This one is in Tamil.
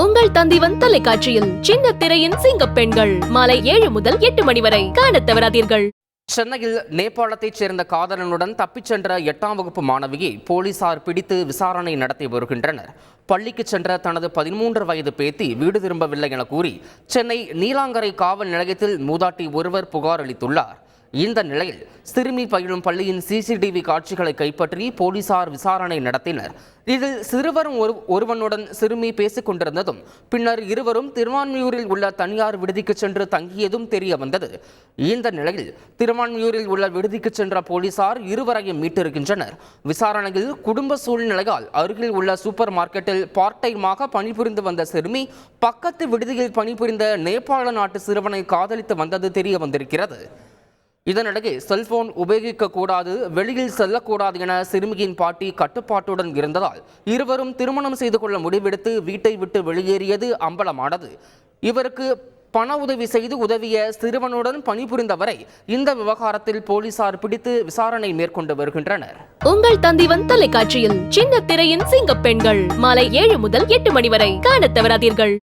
உங்கள் தந்திவன் தொலைக்காட்சியில் சின்ன திரையின் சிங்க பெண்கள் மாலை 7 முதல் 8 மணி வரை காணத் தவறாதீர்கள். சென்னையில் நேபாளத்தைச் சேர்ந்த காதலனுடன் தப்பிச் சென்ற 8ஆம் வகுப்பு மாணவியை போலீசார் பிடித்து விசாரணை நடத்தி வருகின்றனர். பள்ளிக்கு சென்ற தனது 13 வயது பேத்தி வீடு திரும்பவில்லை என கூறி சென்னை நீலாங்கரை காவல் நிலையத்தில் மூதாட்டி ஒருவர் புகார் அளித்துள்ளார். இந்த நிலையில் சிறுமி பயிலும் பள்ளியின் சிசிடிவி காட்சிகளை கைப்பற்றி போலீசார் விசாரணை நடத்தினர். இதில் சிறுவரும் ஒருவனுடன் சிறுமி பேசிக் கொண்டிருந்ததும் பின்னர் இருவரும் திருவான்மியூரில் உள்ள தனியார் விடுதிக்கு சென்று தங்கியதும் தெரிய வந்தது. இந்த நிலையில் திருவான்மியூரில் உள்ள விடுதிக்கு சென்ற போலீசார் இருவரையும் மீட்டிருக்கின்றனர். விசாரணையில் குடும்ப சூழ்நிலையால் அருகில் உள்ள சூப்பர் மார்க்கெட்டில் பார்ட் டைமாக பணிபுரிந்து வந்த சிறுமி பக்கத்து விடுதியில் பணிபுரிந்த நேபாள நாட்டு சிறுவனை காதலித்து வந்தது தெரிய வந்திருக்கிறது. இதனிடையே செல்போன் உபயோகிக்க கூடாது, வெளியில் செல்லக்கூடாது என சிறுமியின் பாட்டி கட்டுப்பாட்டுடன் இருந்ததால் இருவரும் திருமணம் செய்து கொள்ள முடிவெடுத்து வீட்டை விட்டு வெளியேறியது அம்பலமானது. இவருக்கு பண உதவி செய்து உதவிய சிறுவனுடன் பணிபுரிந்தவரை இந்த விவகாரத்தில் போலீசார் பிடித்து விசாரணை மேற்கொண்டு வருகின்றனர். உங்கள் தந்திவன் தொலைக்காட்சியில் சின்ன திரையின் சிங்க பெண்கள் மாலை 7 முதல் 8 மணி வரை காணத் தவறாதீர்கள்.